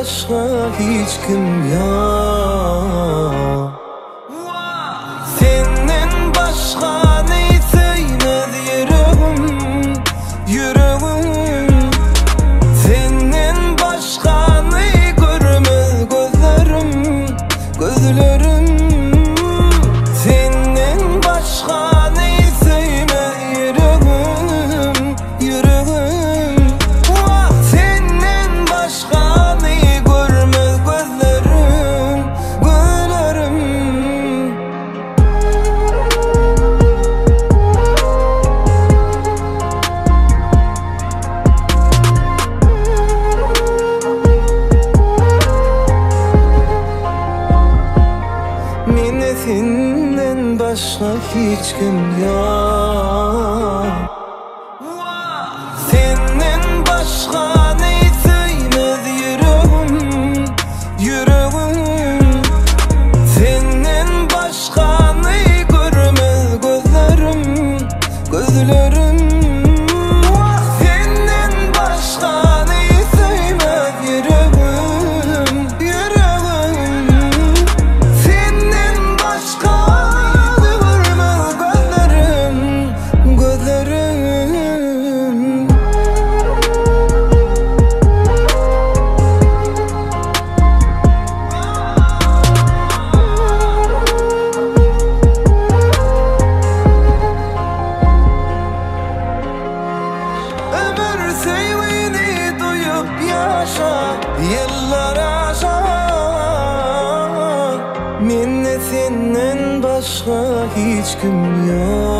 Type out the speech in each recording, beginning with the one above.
başka hiç kim yok. Senden başka ne sevmez yüreğim, yüreğim. Senden başka ne görmez gözlerim, gözlerim. Senden başka ne sevmez yüreğim, yüreğim. Senden başka ne görmez gözlerim, gözlerim. Mene senden başka hiç kim yok. Senden başka ne sevmez yüreğim, yüreğim. Senden başka ne görmez gözlerim, gözlerim. Senden başka ne sevmez yüreğim, yüreğim. Senden başka ne görmez gözlerim, gözlerim. Ömür sevgini duyup yaşa, yıllar aşar. Mene senden başka hiç kim yok.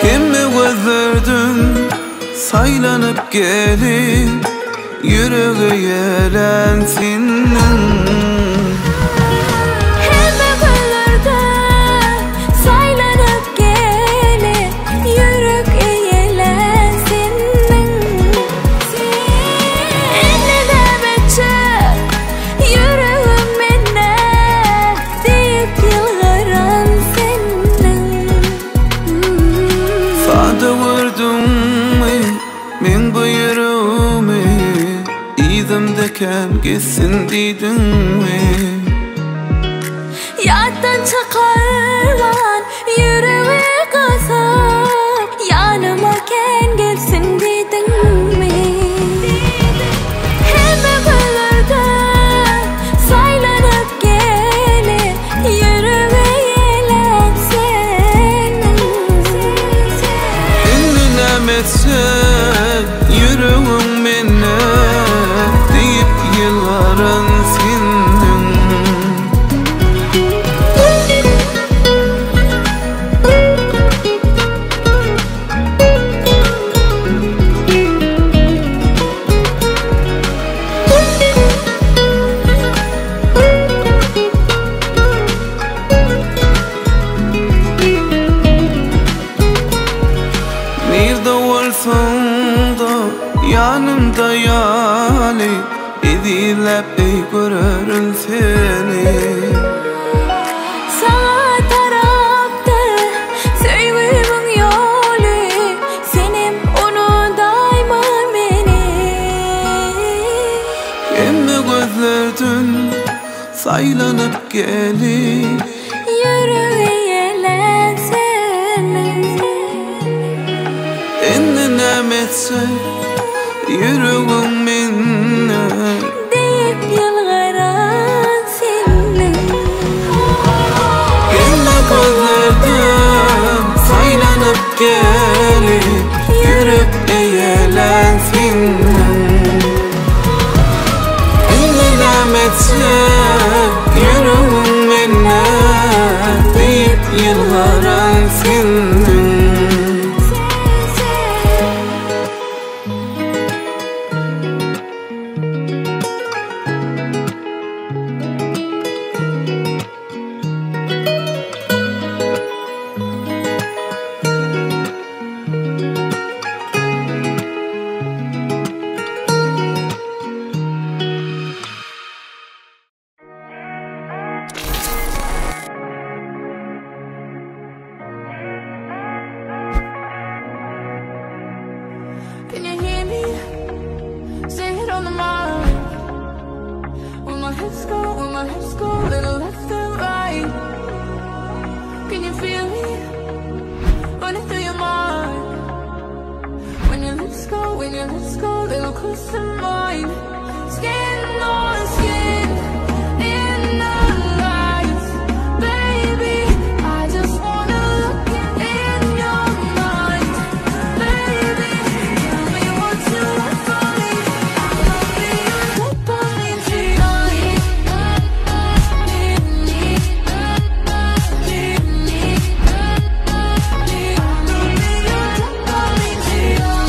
Kimi gözlerden saylanıp gelip yüreği yelensin. Hemme gözlerden saylanıp gelip yürek eğlensin. Elli demetçek yüreğim menne deyip yılgaran senin. Sada vurdum men bu yüreğimi, İzimdeken gitsin dedim mi? Yaddan çıkarman yüreği kazar, yanıma ken gelsin dedin mi? Hemme gözlerden saylanıp gelip yüreği eğlensin. Ünlem etsen yüreğim menne deyip yılların sindin. Nerede olsan da yanımda yani, edilip görürüm seni. Sana tarafta sevgimin yolu, senin onu daima beni. Emmi gözlerden saylanıp gelip Yüreği eğlensin. ünlem etsen yüreğim menne Deyip yılgaran senin. Emmi gözlerden saylanıp gelip yürüp eğlensin. Ünlem etsen yüreğim menne deyip yılgaran sindin. on the mind. When my hips go, little left and right. Can you feel it running through your mind? When your lips go, little close to mine. Skin on skin in the lights, baby. I just wanna look in your mind, baby. Tell me what you want from me. I'll be your dopamine tonight. I'll be your dopamine tonight.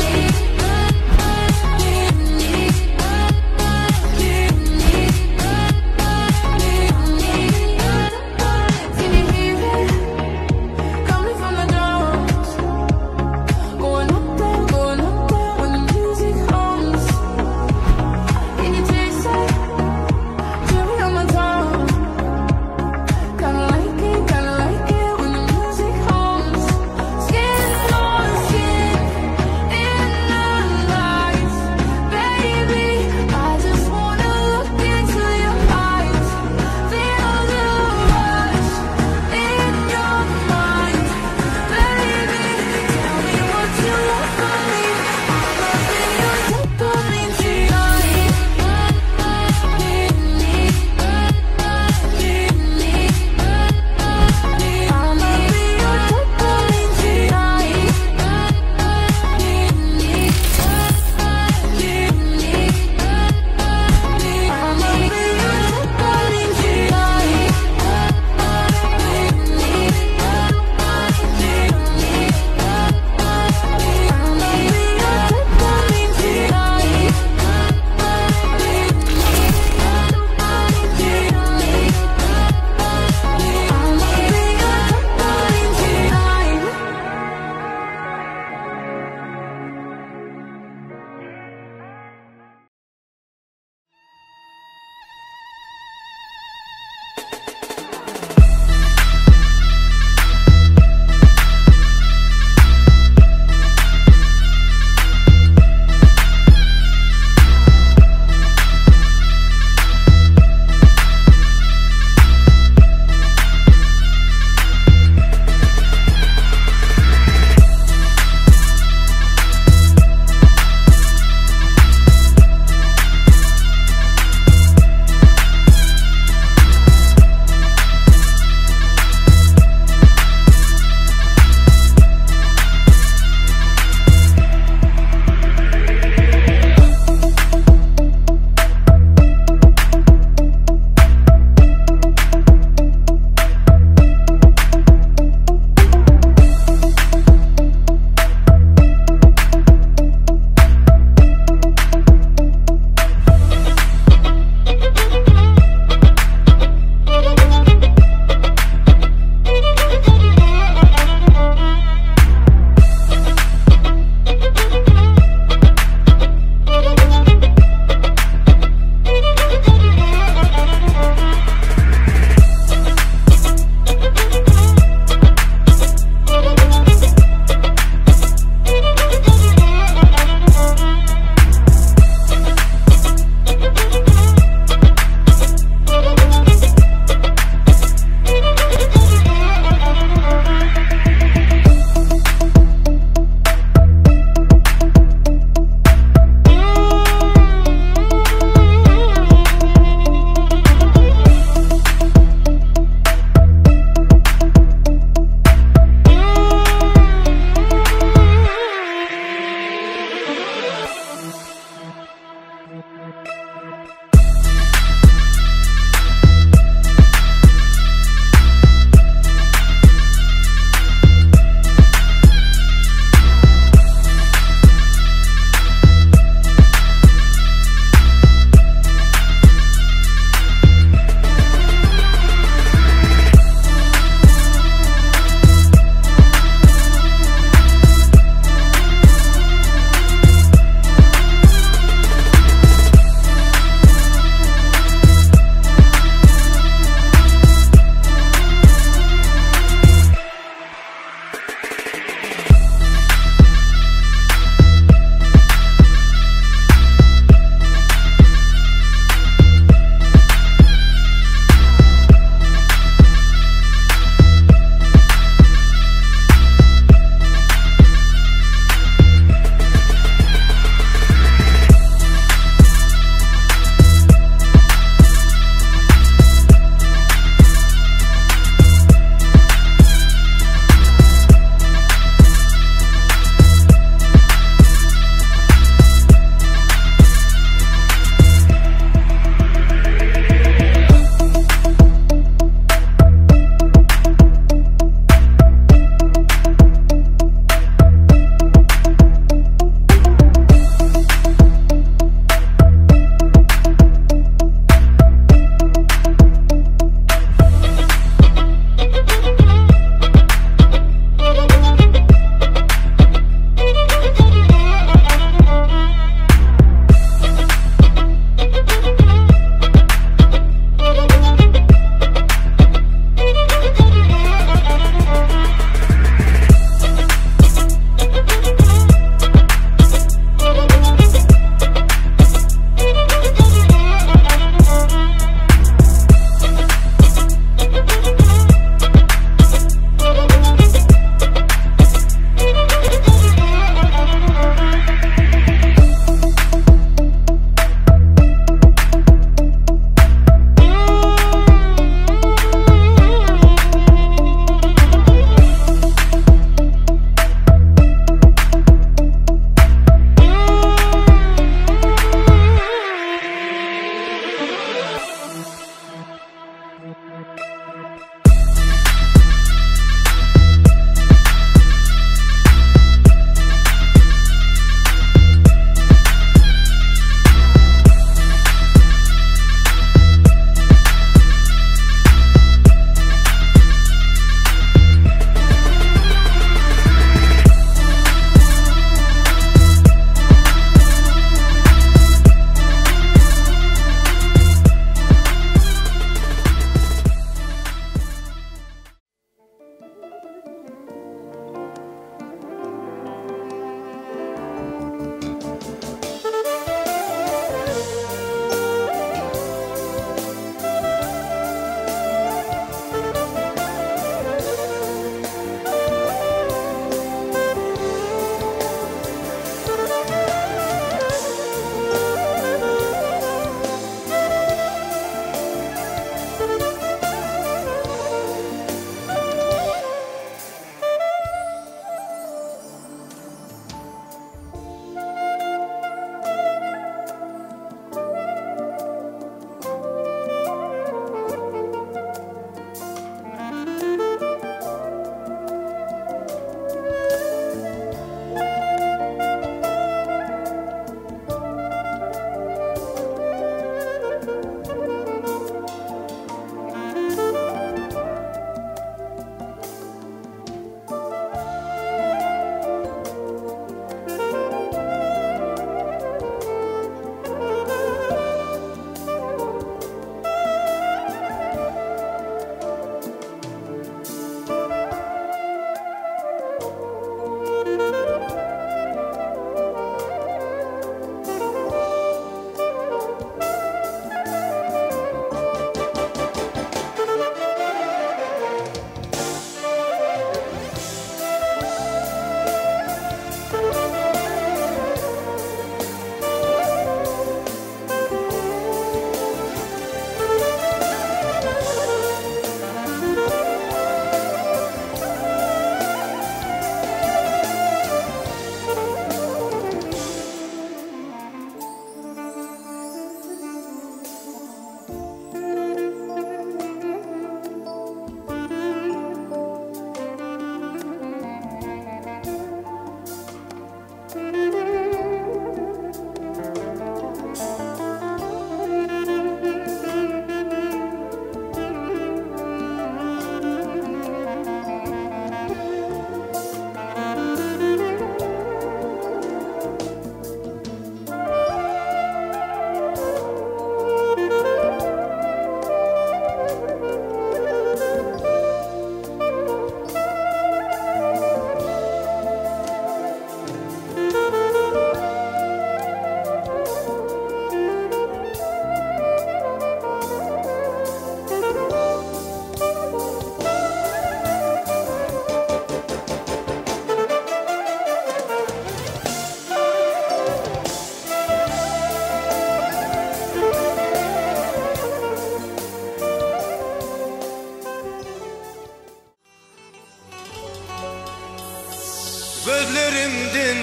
Gözlerimden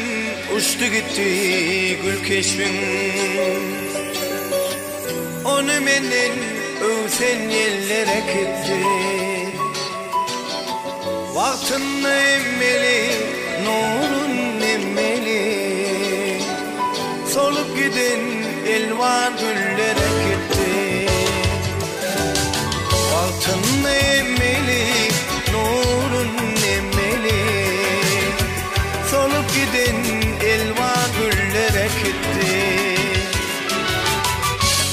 uçtu gitti gül keşfin. Onu menden öğsen yerlere gitti. Vaktın emmeli, nurun emmeli. Solup giden elvan güllere gitti. Vaktın emmeli, nurun emmeli. Solup giden elvan güllere gitti.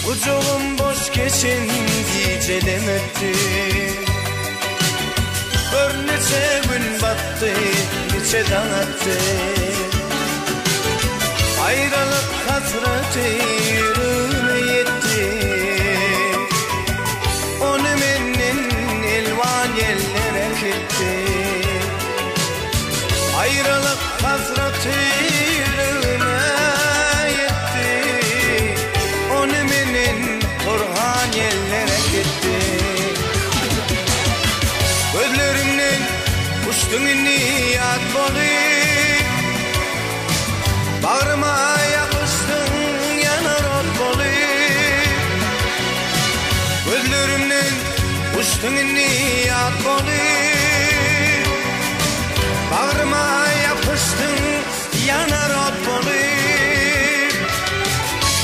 Ucuğum boş geçen gecelerim öttü. Bir neçe gün battı, neçe dağıttı. Ayrılık hasreti yüreğime yetti. Onu menden elvan yerlere gitti. Ayrılık hasreti yüreğime yetti. Onu menden Orhan yerlere gitti. Gözlerimden uçtun niyat bolup, bağrıma yapıştın yanar ot bolup. Gözlerimden uçtun niyat bolup, bağrıma yapıştın yanar ot bolup.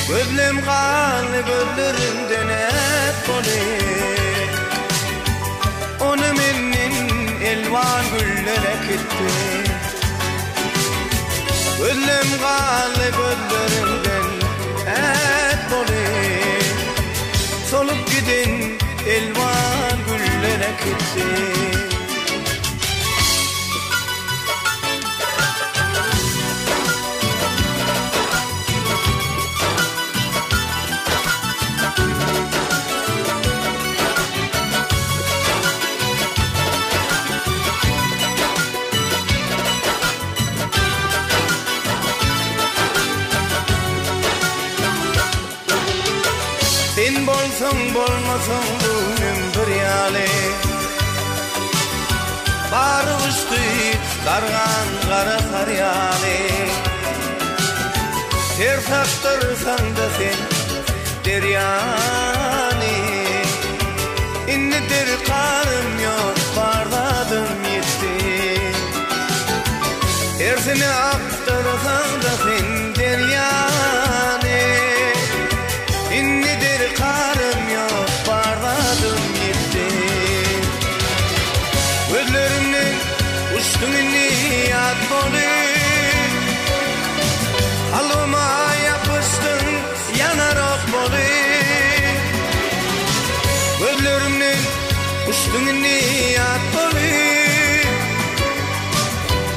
Gözlem kanlı gözlerimden et bolup. Onu menden elvan güllere gitti. Gözlem kanlı gözlerimden et bolup. Solup giden elvan güllere gitti. Sen bolsan bolmasan gönlüm bir yale. Barı uçtu kargan kara haryale. Ter taktırsan da sen deryani. İnnedir karım yok bardadım yetti. Tersine aktırsan da sen deryani. İnnedir karım yok bardadım yetti. Gözlerimden uçtun niyat bolup, halıma yapıştın yanar ok bolup. Gözlerimden uçtun niyat bolup,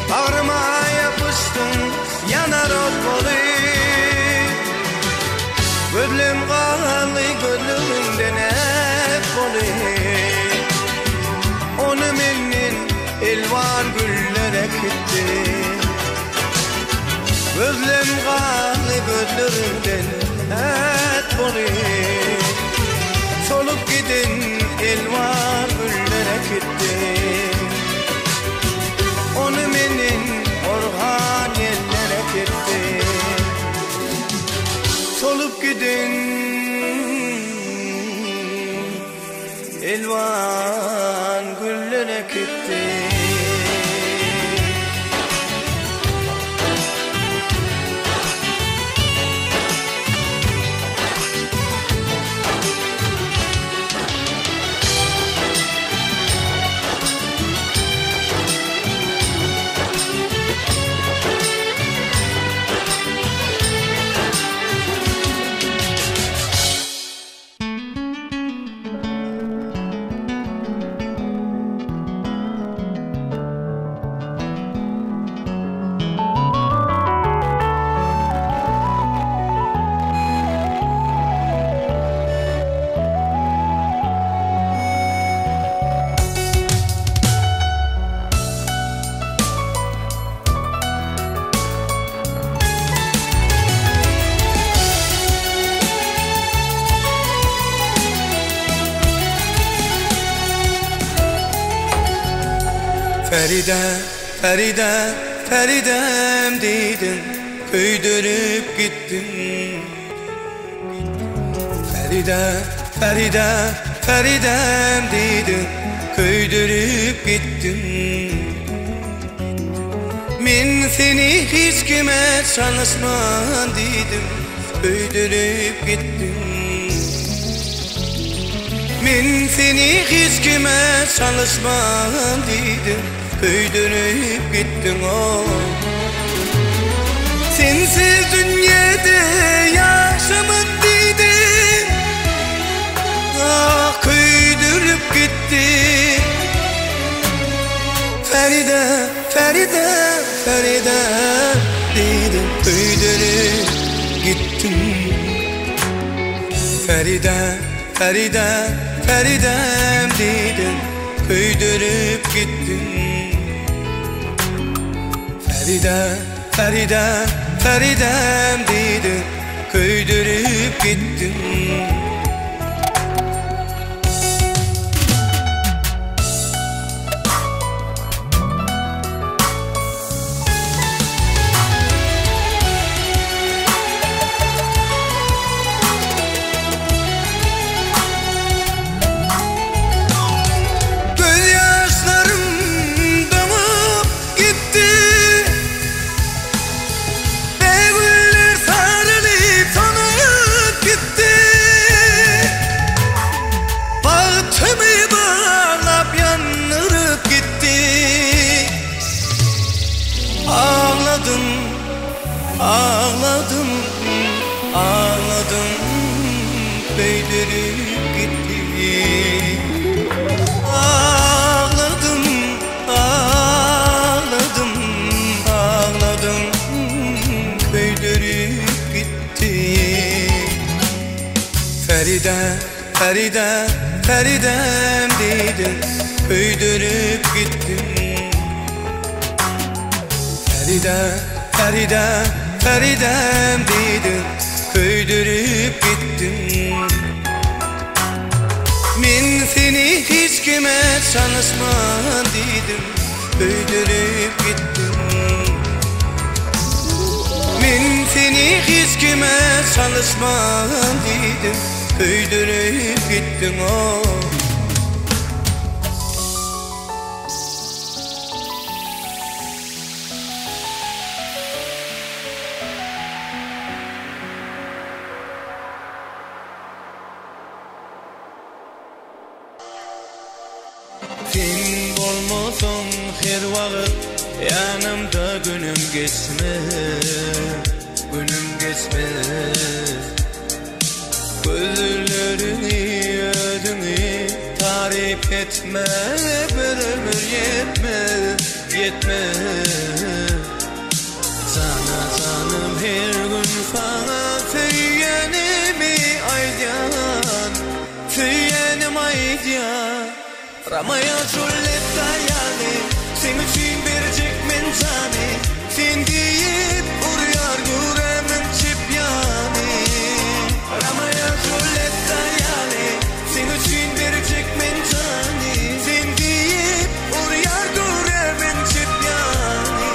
bağrıma yapıştın yanar ok bolup. Gözlem kanlı gözlerimden et bolup. Onu menden elvan güllere gitti. Gözlem kanlı gözlerimden et bolup. Solup giden elvan güllere gitti. Onu menden Orhan yerlere gitti. Solup giden elvan güllere gitti. Feride, Feride, Feridem deydin, köydürüp gittin. Feridem deydin, köydürüp gittin. Men seni hiç kime çalışman dedim, köydürüp gittin. Men seni hiç kime çalışman dedim, köydürüp gittin. Sensiz dünyada yaşamın dedim, ah köydürüp gittin. Feride dedim, köydürüp gittin. Feridem dedim, köydürüp gittin. Feridem dedim, köydürüp gittin. Ağladım, köydürüp gitti. Ağladım, köydürüp gitti. Feridem dedim, köydürüp gittin. Feridem dedim, köydürüp gittin. Men seni hiç kime çalışman dedim, köydürüp gittin. Men seni hiç kime çalışman dedim, köydürüp gittin. Sen bolmasan her vaqt yanımda günüm geçmez. Gözlerini ödünü tarif etme, bir ömür yetmez. Sana canım her gün sana söylenimi aydan. Ramaya çöllette yani, sen için verecek men canı. Sen deyip uruyar güremin çip yani. Ramaya çöllette yani, sen için verecek men canı. Sen deyip uruyar güremin çip yani.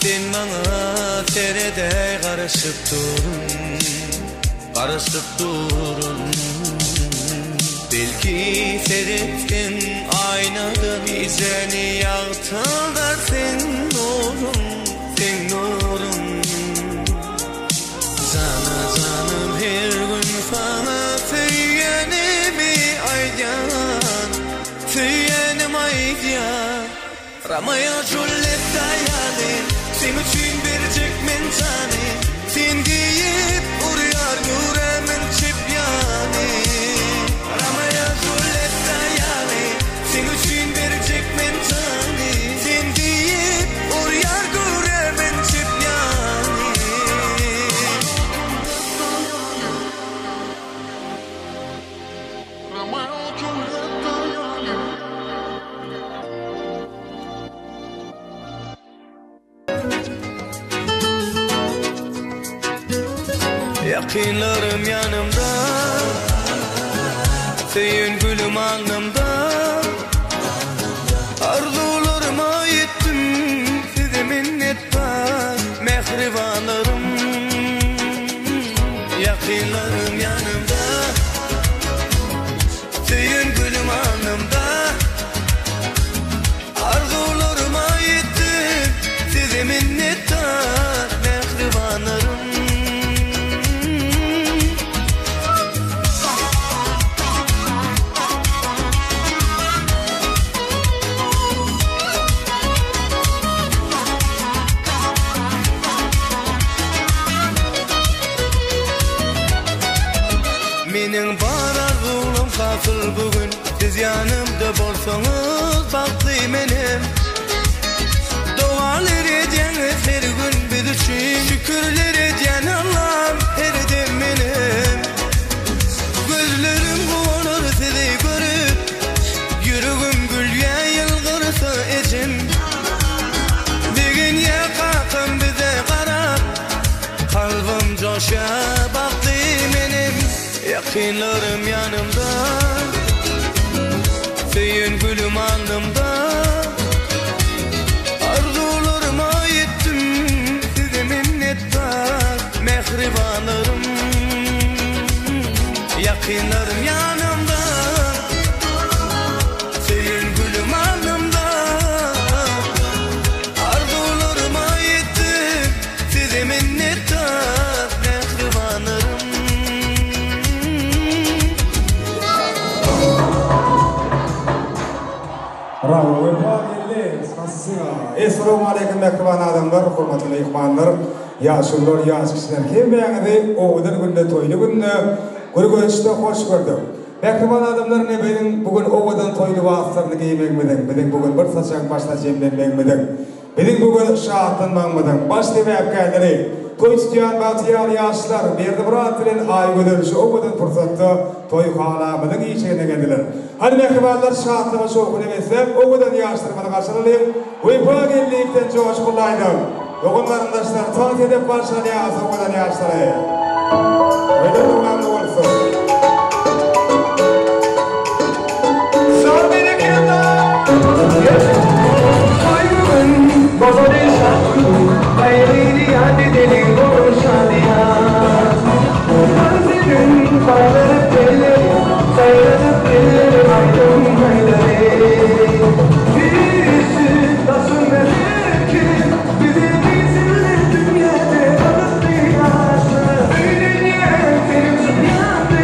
Sen bana terede karışıp durun. Belki seyrettin aynadan izeni yağtırlar sen nurun. Sana canım her gün sana söylenimi aydan. Ramaya çöllette yani, sen için verecek men canı. Sen deyip uruyar yüreğimin çip yani. Ramaya çöllette yani, sen için verecek men canı. Sen deyip uruyar yüreğimin çip yani. Yakinlarım yanımda, senin gülüm alnımda. Arzularıma yettim, size minnet var, mehribanlarım. Yakinlarım yanımda, senin gülüm alnımda. Arzularıma yettim, size minnet var, mehribanlarım. Mening bar arzulum hasıl bugün, siz yanımda bolsanız baktı menim. Dualar edeniz her gün biz üçün, şükürler eden Allah'ım her dem menim. Gözlerim kuvonur sizi görüp, yüreğim gülye yılgırsa içim. Degin ya kalkın bize qarap, kalbim coşa baktı menim. Yakinlarım yanımda, senin gülüm alnımda. Arzularıma yettim, size minnet var, mehribanlarım. Yakinlarım yanımda, senin gülüm alnımda. Arzularıma yettim, size minnet var, mehribanlarım. Bravo, Assalamu alaikum mehriban adamlar, hurmatly ihwanlar, yaşullar, yaş kişiler. Hemmeňizi owdan günde toýly günde görüşde hoş gördük. Mehriban adamlar ne benim bugün owdan toýly wagtlaryny giýmegmeden, benim bugün bir saçak başta jemlenmegmeden, benim bugün şahatlanmagmeden, baş sebäpkärleri, toýçyan batyar yaşlar, berdi birat bilen ay göderişi owdan pursatda toy halamynyň içine geldiler. Hadi mehribanlar şahatlygy şowkuny emeslep, owdan yaşlarymyny garşylaýar. Uypa gellikten coşkulaydım. Yoğun vatandaşlar tanıt edip başladı owdan yaşları. Öyle memnun olsun. Sormedik yanda. Ayın bozuldu şarkı. Ayri hadi deli konuşadıya. Manzilin parları belli. Sayılıp belli aydın hayları. Birisi nasıl nedir ki? Bizi bizimle dünyada alıp bir yaşlı. Öyle niyetim yandı.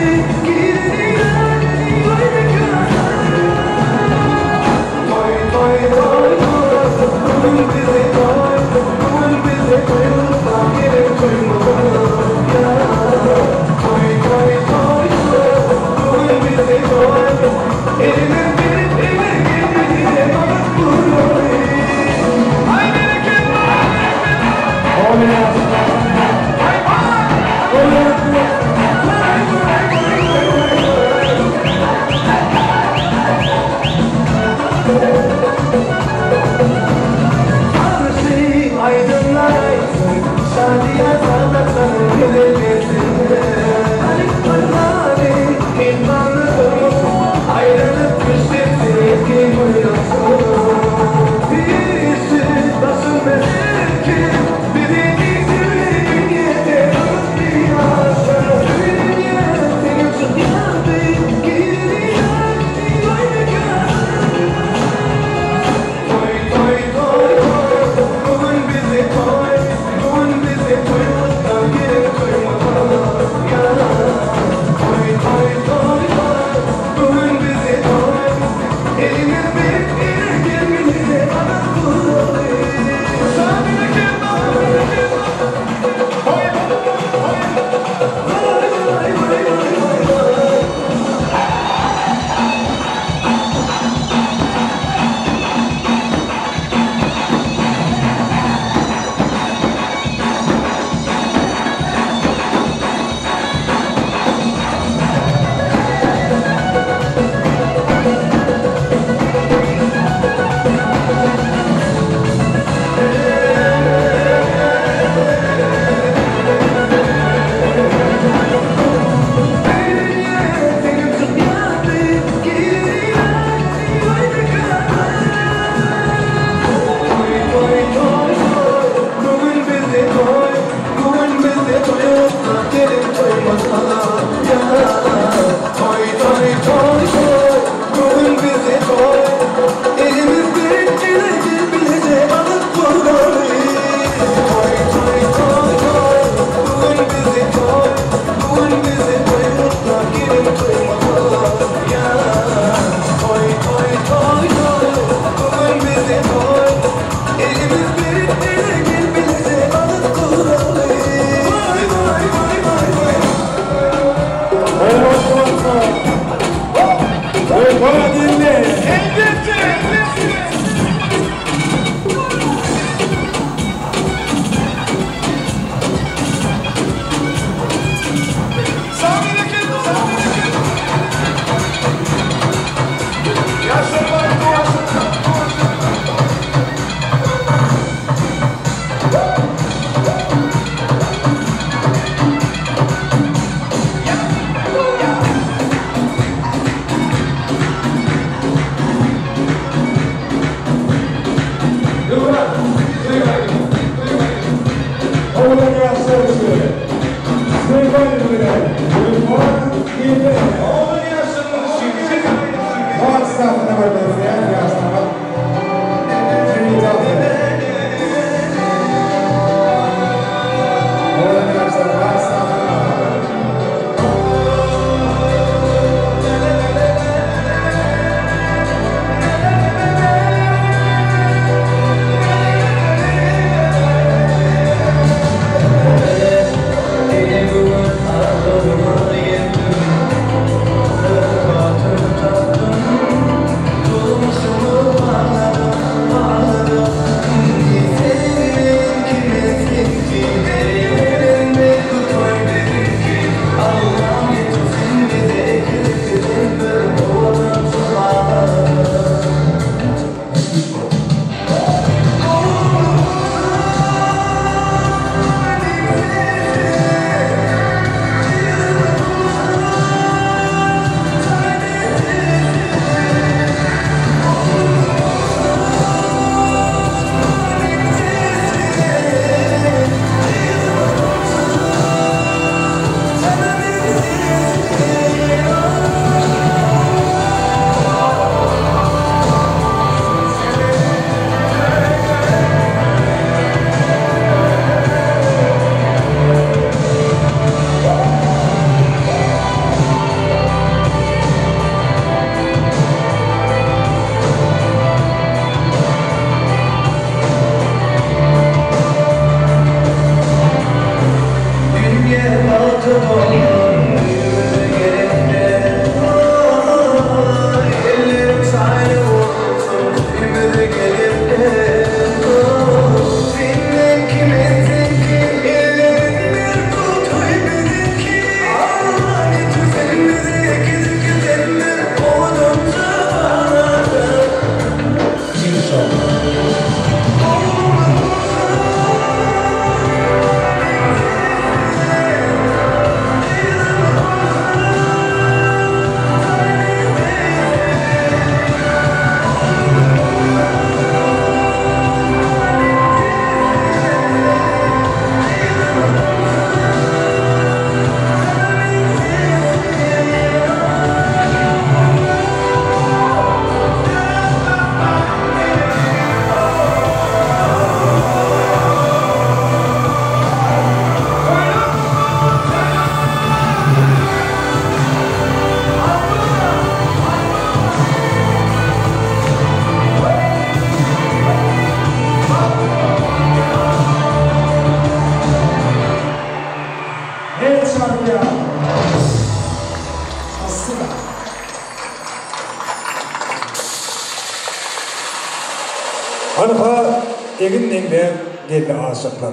Anha egin nende geldi aşıklar.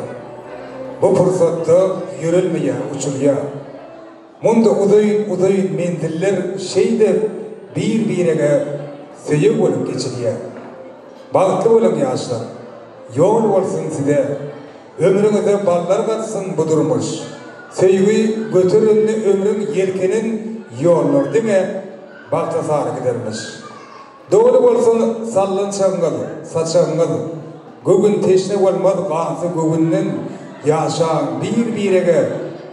Bu fırsatta yürülmeye, uçulya. Munda uday mendiller şeyde bir-birine söyüp olup geçiriyor. Bağıtlı olun yaşlar. Yol olsun size. Ömrünüze ballar katsın bu durmuş. Sevgi götürünlü ömrün yelkenin yollar değil mi? Bakta sarı gidermiş. Doğru olsun sallın çağıngalı, saçağıngalı. Bugün teşne olmadı kansı bugünden yaşan bir-birine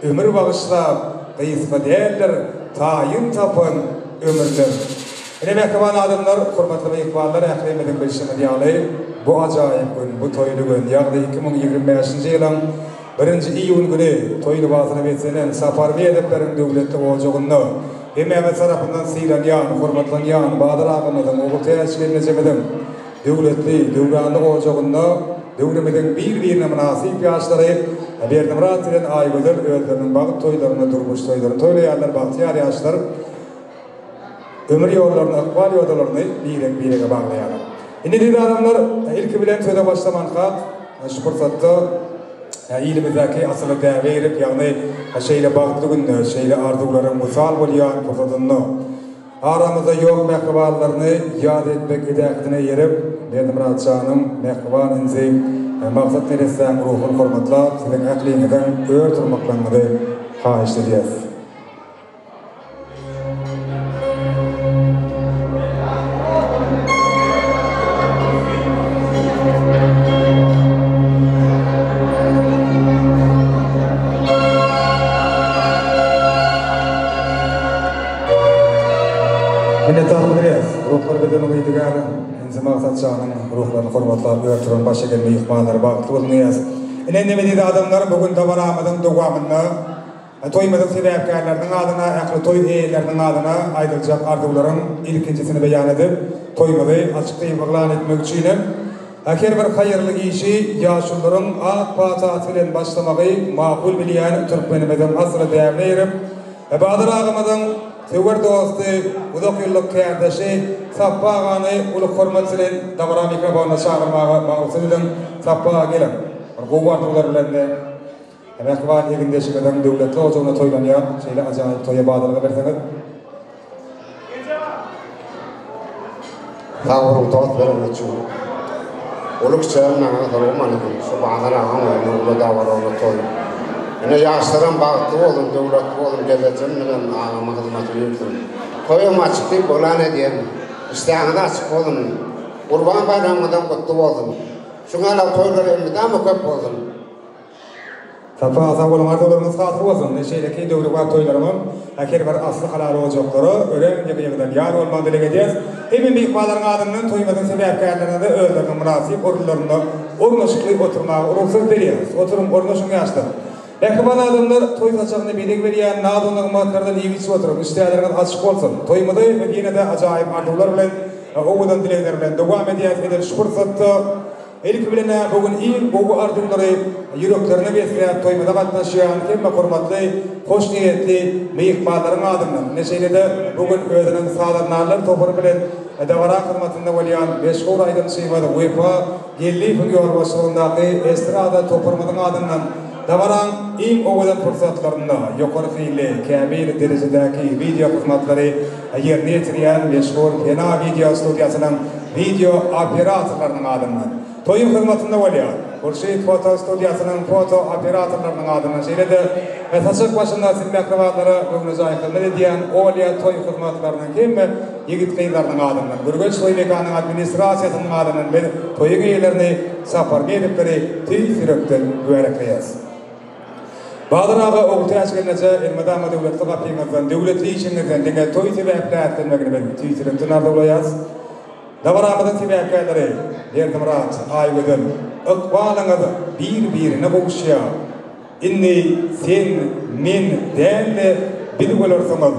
ömür bağışlap kıyısma değerler tayin tapan ömürler. Mehkaman adamlar, hurmatlı ve ikballar, Ekrem'in bilişimi diyalayı bu acayip gün, bu toylu gün, yağda 2025 yılın 1. iyun günü toylu bazına betsenen Saparvi edeplerin devletli olacağını ve Mehmet tarafından sıylanyan, hurmatlanyan, Bahadır ağamızın oğul teyaşlarına cemedim devletli, devranlı olacağını devlemenin bir-birine münasip yaşları Berdim Murat bilen Aygözel özlerinin bagyt toýlaryna durmuş toýlaryny toýlaýarlar, bahtiyar ýaşlar ömür ýollaryny, aqbal ýollaryny birege baglaýarlar. Indi diýdi adamlar ilki bilen söze başlamanka şu fursatda ilimizdäki asyly däwe berip, ýagny şeýle bagtly günde, şeýle arzuwlara mysal bolýan fursatyny aramızda ýok mehribanlaryny ýad etmek edäktine ýerip, Berdim Murat Şanyň mehriban inzi maksat neresinden ruhun hormatlar, sizin akliňizden öýürtürmekleriňizi haýyş edýäs. Ruhlar bedeni uydugar, inzi maksat Şanyň ruhlaryny hormatlap öýürtüren başa gelme ýykmanlary bagtly bolýar. Ene dedi adamlar bugün dawaramyň dowamyny toýmadyk sebäpkärleriň adyna, akly toý eýleriniň adyna aýdyljak arzuwlaryň ilkinçisini beýan edip, toýmady açyk baglan etmek üçin her bir haýyrly işi ýaşullaryň ak paçaty bilen başlamagy makul bilýän türkmenimizden asyly däwlerip, Bahadır ağamızın sevgili dostu, uzak yıllık kardeşi, Sappa ağanı ulu hormatçılığın davara mikrofona çağırmağa mağlusunun Sappa gelin. Bu vartılarlarında emeklivan yegindeşikeden devletli ocağına toylanıyor. Şeyle acayip toya bağlarına verseniz. Tağırım dost verin için. Oluk çağırına tanımanıdım. Şu bağlara ağamı ulu davara ulu toy. Yine yaşlıran bağıtlı olun, devletli olun, geleceğim neden ağama hizmeti yürütün. Toyum açıklayıp olan ediyen, isteğine açık olun. Kurban bayramından kutlu olun. Şuna toyları emmiden mi köp olun? Sappa asam olan arzularınız hatır olsun. Neşeydeki devlet var toylarımın, her bir aslı halal olacakları, ölen yakıdan yar olmanı dile edeceğiz. Hemen büyük bağların adının toymadığın sebepkarlarına da özlerinin münasip ordularında ornaşıklı oturmağa uğruksuz veriyoruz. Oturum ornaşın yaşlı. Mehriban adamlar toy saçağını bilik berýän nadonlyg matlardan ýigitçi oturup, üstäleriňiz açyk bolsun. Toýmady we ýene de ajaýyp arzuwlar bilen, owudan dilekler bilen dowam edýär eden şu fursatda ilki bilen bugün iň gowy arzuwlary ýüreklerine besleýän toýmada gatnaşýan hemme hormatly, hoş niýetli mehribanlaryň adymyň neşeýle bugün özüniň saadlaryndan topar bilen dawara hyzmatynda bolýan 5 aýdan şeýmady wepa 50 gün ýolbaşlygyndaky estrada toparmadyň adymyň Davaran iň owudan fursatlaryna ýokary fiýli, käbir derejedäki video hyzmatlary ýerine ýetirýän meşhur Kena video studiýasynyň video operatorlarynyň adymyny. Toýum hyzmatynda bolýar. Bolşeýik foto studiýasynyň foto operatorlarynyň adyny şeýlede saçak başynda silmäkrawatlara göwnüzäýik edýän Olya toý hyzmatlarynyň hemme ýigit gyýlarynyň adyny. Gürgeç toýmekanyň administrasiýasynyň adyny we toý gyýlaryny sapar berip beri tüý sürekden güwärekleýär. Bahadır ağa oğultaya çıkınca elmadama devletli kapıyınızdan, devletli işinizden, denge toy sebeplerden ben tüytürüntün arda olayaz. Davar ağadan sebeplerleri, Berdim Murat, Aygözel, ıkbalınız bir-birine boğuşuya. İnni sen, men, değerli bilip olursunuz.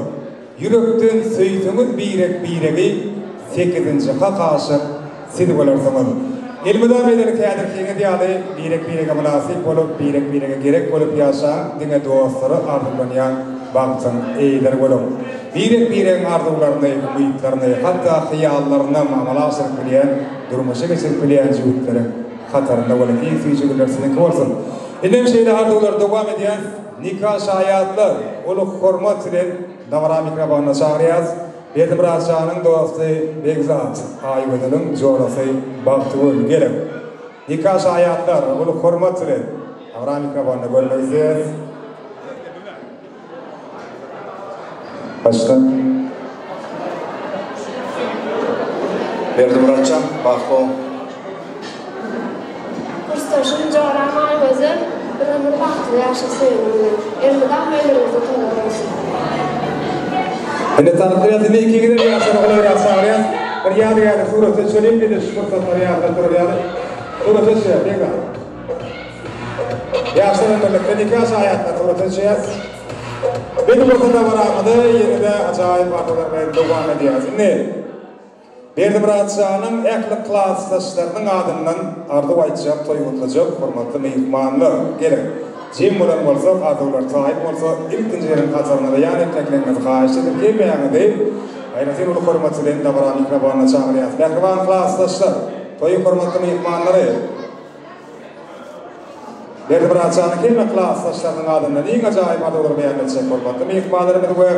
Yürekten söysünüz biregi 8. hakaşık sidip olursunuz. Elmada bedeli kädir kene diýaly birek-birege münasip bolup, birek-birege gerek bolup ýaşan diňe dostlary arzulanýan bagtyň eýleri bolup. Birek-bireg arzuwlaryny, umytlaryny, hatda hyýallaryna mamalaşyk bilýän, durmuşy geçirip bilýän jüwütlere hatarynda bolup, ýygyjylar senden bolsun. Inem şeýle arzuwlar dowam edýän nikah şaýatlar, uluk hormat bilen dawara mikrofona çagyrýas. Berdim Murat Şanyň dosty Begzat Aýgözelň jorasy Bagtyl gelip. Nikah şaýatlar, uluk hormat bilen dawara mikrofona görmezler. Başka Berdim Murat Şan, Bagtyl. Kursdaşym Joram Aýgözel, bir ömür Bagtyl ýaşasyn. Elmeden meýlerimizde toňdurýar. Ene tanıtıyatı ne iki gider yaşar olayı rasağırıyan bir yağdı suratı söyleyeyim bir de suratları yağdı suratı söyleyeyim bekle yaşarın birlikte nikah hayatına suratı söyleyeyim benim ortada var ağabey yine de acayip arzular ve devam ediyoruz ne Berdim Murat Şanyň ekli klassdaşlarynyň adından arzu aýtjak, toýgutulajak, hormatly mehmanlar gelin. Jim bulan bolsa, qadılar sahip bolsa, ilkinci yerin qaçarına yan etmekleriniz xahişedir. Kelmeýäňi değil, aýratyn ulu hormatsylyň dabara mikrofonyna çagyrýar. Mehriban klassdaşlar, toýy hormatly mehmanlary. Berdi bir açany kelme klassdaşlarynyň adyndan iň ajaýyp adalar beýan etjek hormatly mehmanlarymyz we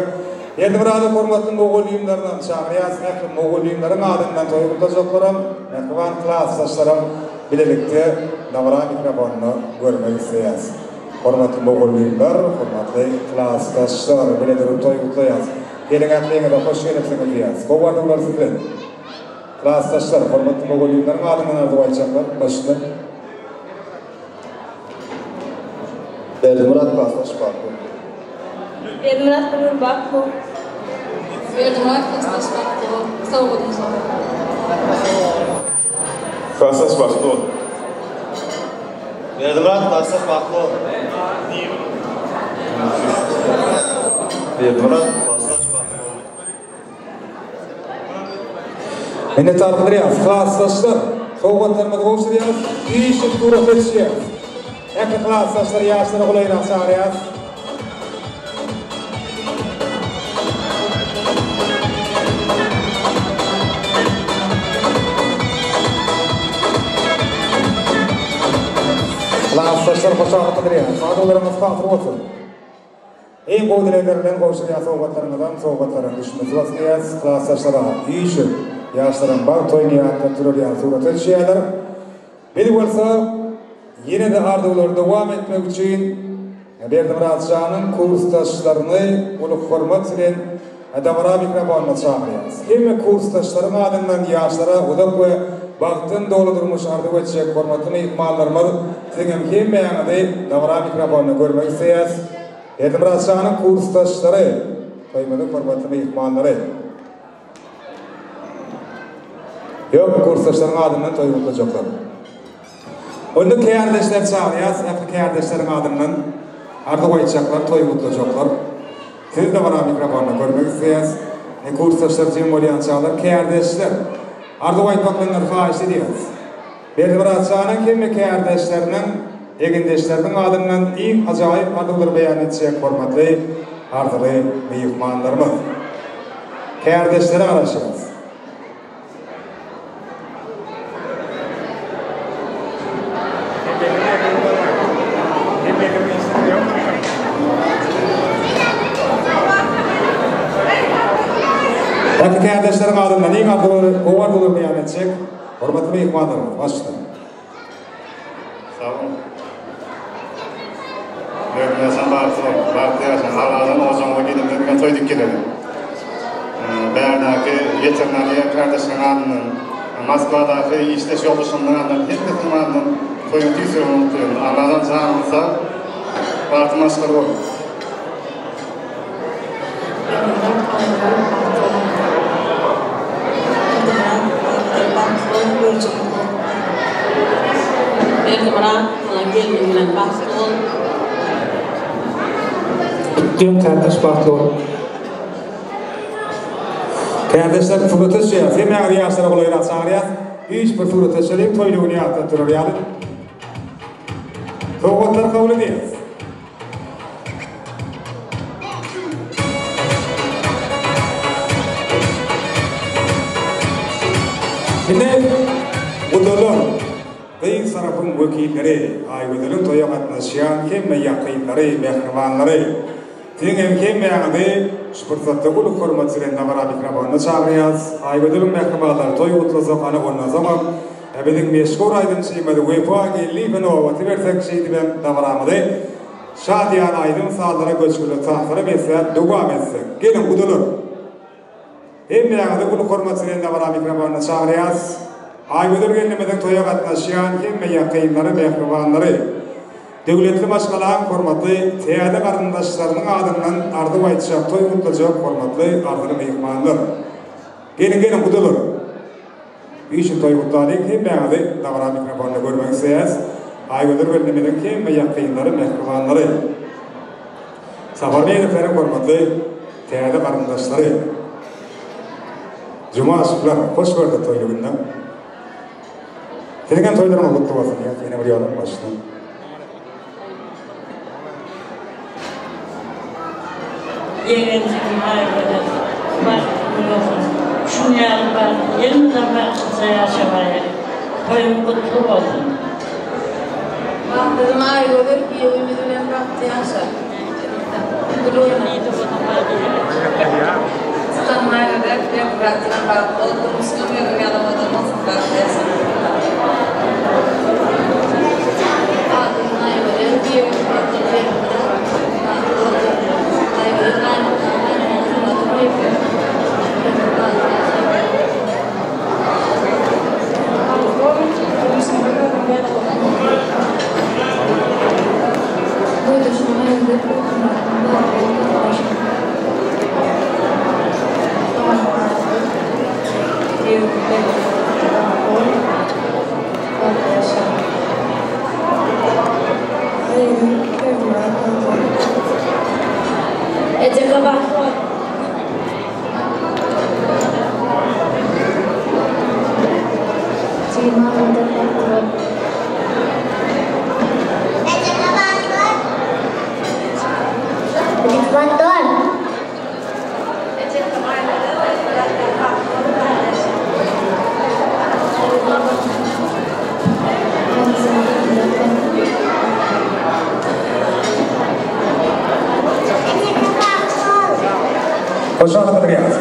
Erdi bir adam hormatly mogollýymlardan çagyrýar. Mehriban mogollýymlaryň adyndan toýy gutajaklaram, mehriban klassdaşlarym bilelikde dabara mikrofonyny görmek isleýär. Hormatly mogollýymlar, hormatly klassdaşlar, biledir toýy gutlaýar. Gelin aklyňyza hoş gelipsiňiz diýär. Bu wardylar sizler. Klassdaşlar, hormatly mogollýymlaryň adyndan arzuw aýtjaklar, başda. Berdimurat klassdaş bakdy. Berdimurat bakdy. Berdimurat klassdaş bakdy. Sağ bolun. Klassdaş bakdy. Berdimurat klassdaş bakdy. Berdimurat klassdaş bakdy. Ene tarpdyrýar, klassdaşlar, sowgatlarymyz gowşurýar, işi turup etýär. Eke klassdaşlar ýaşlara gulaýrak çagyrýar. Klassdaşlar hoşaglyk edýär. Adalarymyz gatyr bolsun. Eň gowy dileklerinden gowşurýar sowgatlarymyzdan, sowgatlaryň düşmesi wasýat, klassdaşlara işi ýaşlaryň bar toýnaýan turýan surat etýärler. Beli bolsa yine de arzuwlary dowam etmek üçin Berdimurat Janyň kursdaşlaryny uluk hormat bilen dabara mikrofonyna çagyrýar. Hemme kursdaşlaryň adyndan ýaşlara udak we bagtyn doldurmuş arzuw etjek hormatly mehmanlarymyz siňem hemmeýäňizi dabara mikrofonyna görmek isleýär. Berdimurat Janyň kursdaşlary, toýmady hormatly mehmanlary. Yok kursdaşlaryň adyndan toýy gutlajaklar. Onda kardeşler çağırýar, ýa-da kardeşleriň adyndan arzuw aýtjaklar, toýy gutlajaklar. Siz de bana mikrofonyna görmek isleýär. Kursdaşlar jem bolýan çağlar kardeşler arzuw aýtmaklaryny haýyş edýär. Berdimurat Janyň hemme kardeşleriniň, egendeşleriniň adyndan iň ajaýyp arzuwlar beýan etjek hormatly arzuwly mehmanlarymyz. Kardeşlere garaşýar. Bakın kardeşlerin adından iň arzuwlar beýan etjek hormatly mehmanlarymyz. Başda. Sağ olun. Berdimurat bartyýasyň Allah'dan ozaňa gidip toýdyk gelelim. Bärdäki ýetirnäli kardeşlerin adından, Moskvadaky işleş ýoldaşymyň adından hemmesiniň adından toýdy tüýsürmekden Allah'dan çağırmasa barty maşgul bol. Berdimurat gelmegi bilen bahs bol. Jön kardeş bahs bol. Kardeşler surat etýär, hemmeýäňizi ýaşlara gulaýrak çagyrýar. Hiç bir surat etýär, toýlugyny ýatda turýar. Sowgatlar kabul edýär. Ine udolar beýin sarapyň wekilleri, aýgydylyň toýa gatnaşýan hemme ýakynlary, mehribanlary, diňem hemmeýäňizi şupursatda uluk hormat bilen dabara mikrofonyna çagyrýar. Aýgydylyň mehribanlary toýy gutlasak ana bolnan zaman biziň meşhur aýdym şeýmeli wefa Libanova tibersek şeýdi bilen dabaramyzy şadiýan aýdym sağlara göçgüli tahtara beslep dowam etsek. Gelin udolar. Hemmeýäňizi uluk hormat bilen dabara mikrofonyna çagyrýar. Aýgydyr gelmeden toýa gatnaşýan hemme ýakynlary, mehribanlary, döwletli başgalaryň hormatly täze garyndaşlarynyň adyndan arzuw aýtjak, toýy gutlajak hormatly arzuwly mehmanlar. Gelin udolar. Işi toýy gutladyk hemmeýäňizi dabara mikrofonyna görmek isleýär. Aýgydyr gelmeden hemme ýakynlary, mehribanlary. Safarbeýleriň hormatly täze garyndaşlary. Juma şükür, hoş gördük toýlugynda. Senin toýlaryň gutly bolsun ýa, ýene bir ýolum başlaýan. yeğencim ayrıca bakmıyorsun. Şunu yapar, elimden baksa yaşamaya. Koyun kutlu olsun. Baktığım ayrılır, bir ümidine baktı yaşa. Gülüyorum, iyi de bana Sıkan ayrılır, bir bıraktığına baktı. Oldum, Müslüm yorum yanamadan nasıl baktı yaşa. Baktığım ayrılır, bir ümidine baktı. Ayrılır,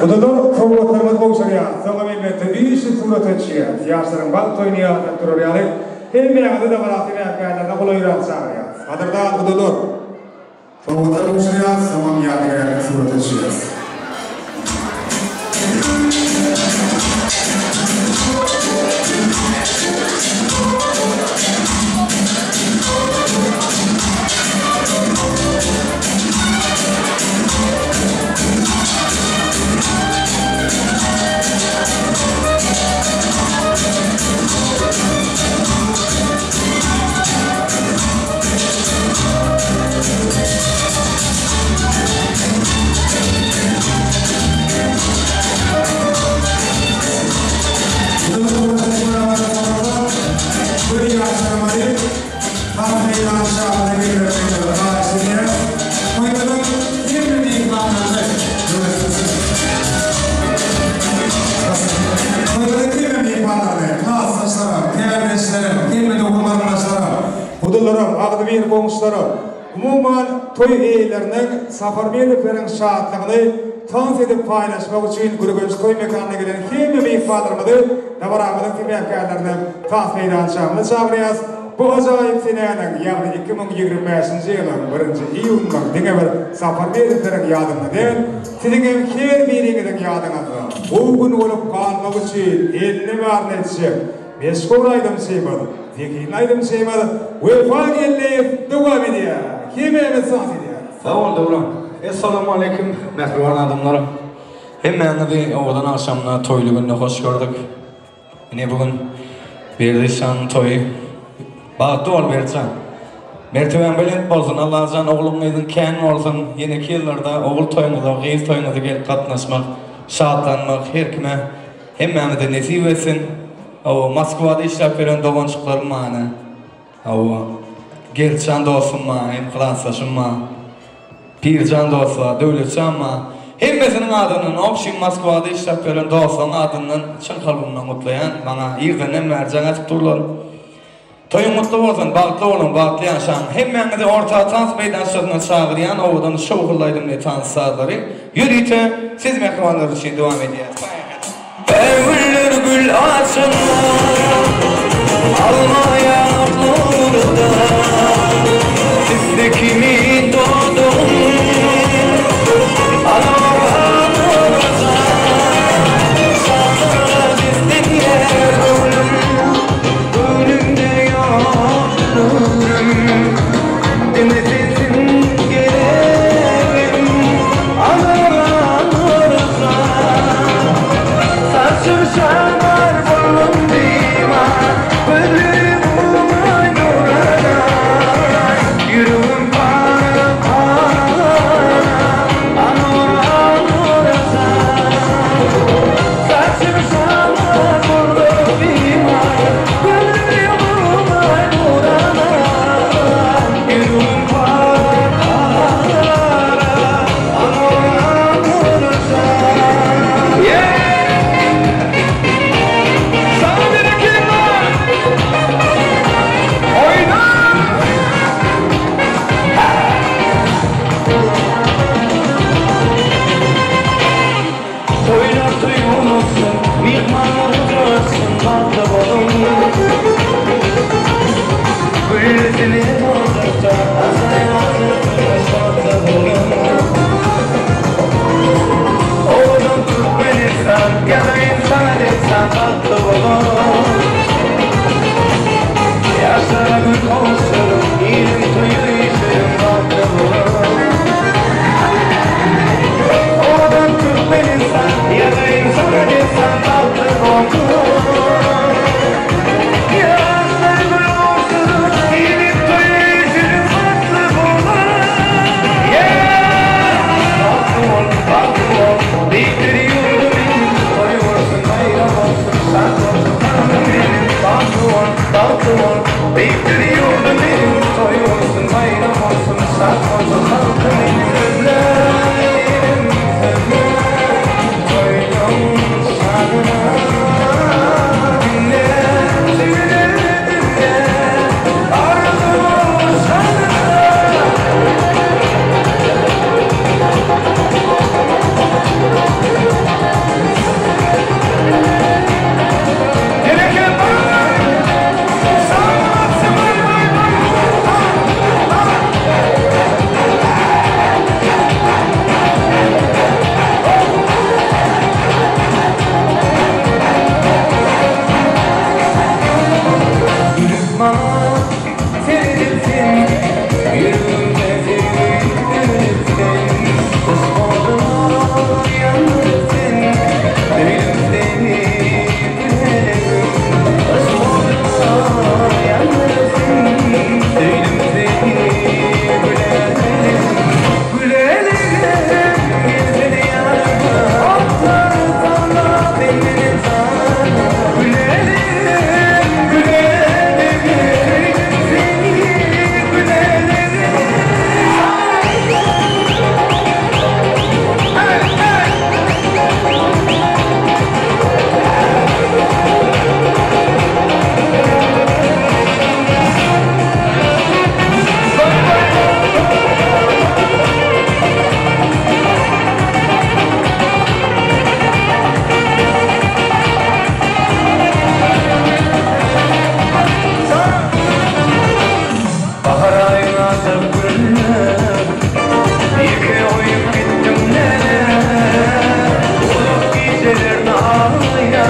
Budur programlarımız boşarıya. Sağlamın ve işi surat açıya. Yaşların bak toynuya tuturuyalı. Hem yağdı da varatine yapıyorduk. Kolay rahatsızlar. Adırda budur. Programlar boşarıya. Sağlam yağdı surat açıya. Bir komşuları umuman toy eylerinin safarberliklerin şahatlığını tans edip paylaşmak için Gürgünç toy mekanına gelen hem meyfalarımızı Navarabı'nın tibiyaklarından tas meydançağımını çağırıyoruz. Bu acayip senenin yani 2025 yılın 1. iyun'dan dine bir safarberliklerin yadını değil, sizin her birinizin yadını o gün olup kalmak için eline var netçe meşgul aydım şeymadı. Peki, aydım şeymadı. Vefa gelip devam ediyor. Kime mesaj ediyor? Sağ olun doğru. Esselamu aleyküm. Mehruvan adamlarım. Hemen de oğlan akşamına toylu gününe hoş gördük. Yine bugün Berdişan toyu. Bağıttı ol Berçan. Merteben belent bolsun. Allah'ın oğlumuzun ken olsun. Yeneki yıllarda oğul toyumuza, kıyız toyumuza gelip katlaşmak, şahatlanmak, her kime hemen de nesip etsin. O Moskva'da işlep veren doğançıklarım mağına. O Gerçan dostum ma, hem klasaşım ma, Pircan dostlar, Dövletcan ma. Hemmesinin adının, opşin Moskva'da işlep veren dostların adının çın kalbimden mutlayan, bana irden mercan atıp durlar. Toyun mutlu olsun, bağıtlı olun, bağıtlı yaşam. Hemmenizi orta tans meydançlarına çağırayan, oğudan şoğullaydım ne tans sağları. Yürüyte, siz mehruvanlar için devam edeceğiz. Evliler gül açınlar, almaya burada. Sizde kimi doğdum, anamıza. Sana bizden yer ölüm, ölümde yanırım. Demesesin gelelim, anamıza. Saçım şarlar bulun dima, ölüm umaynorana.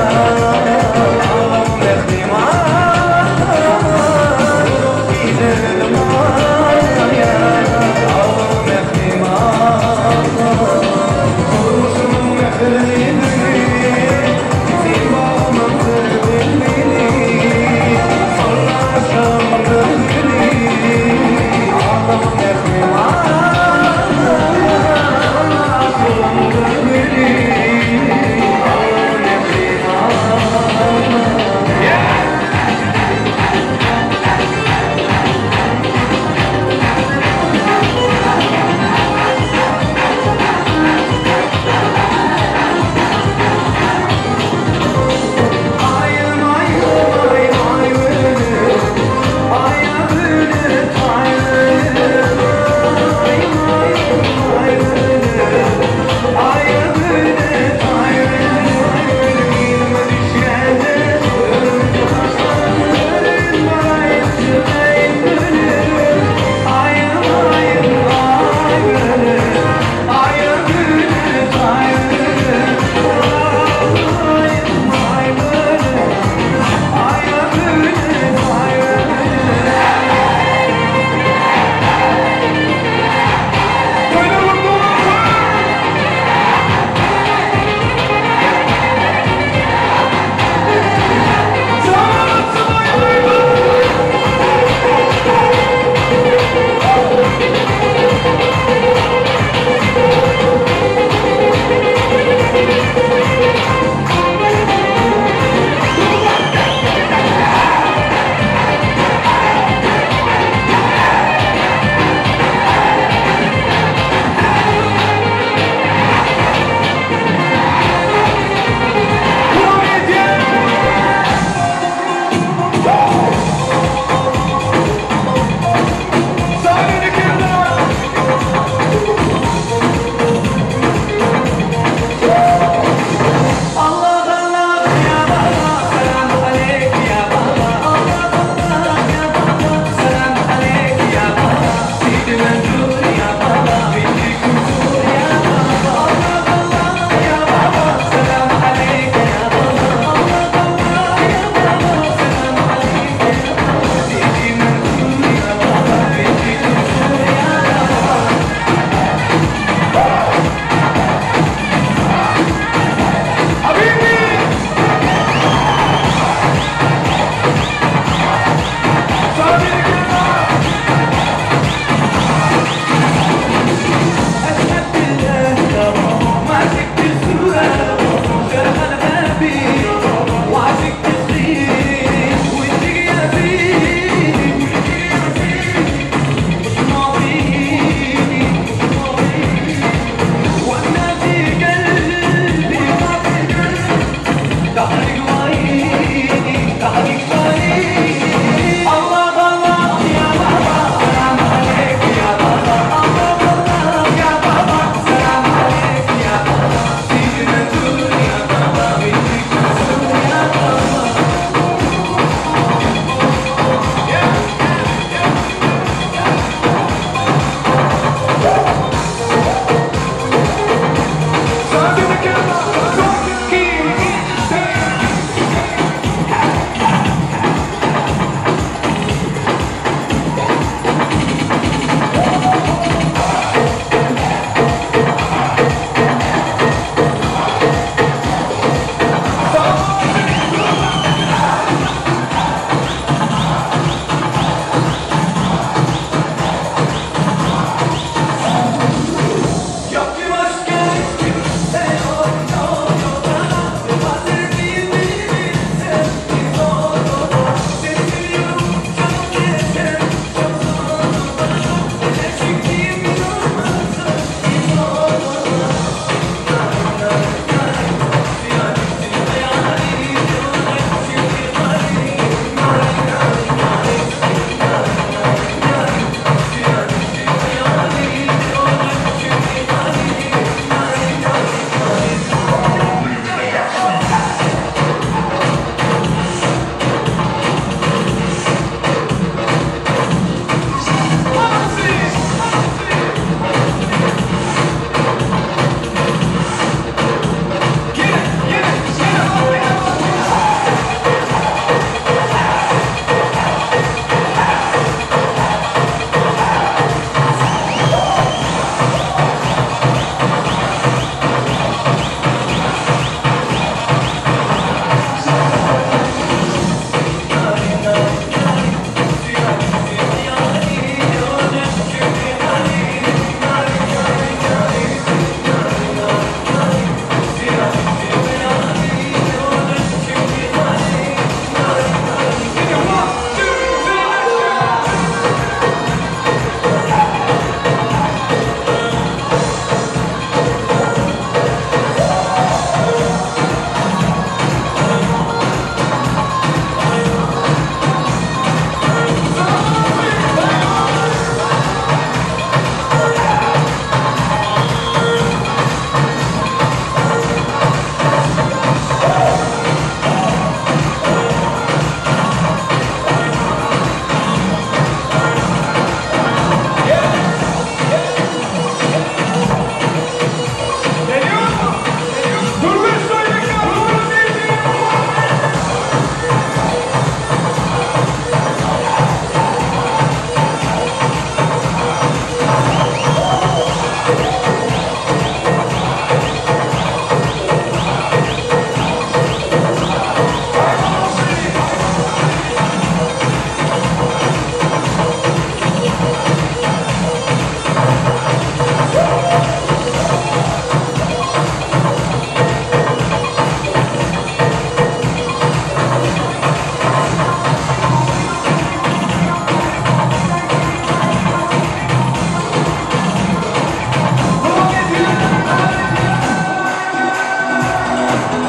Oh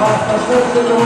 I'm the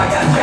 I got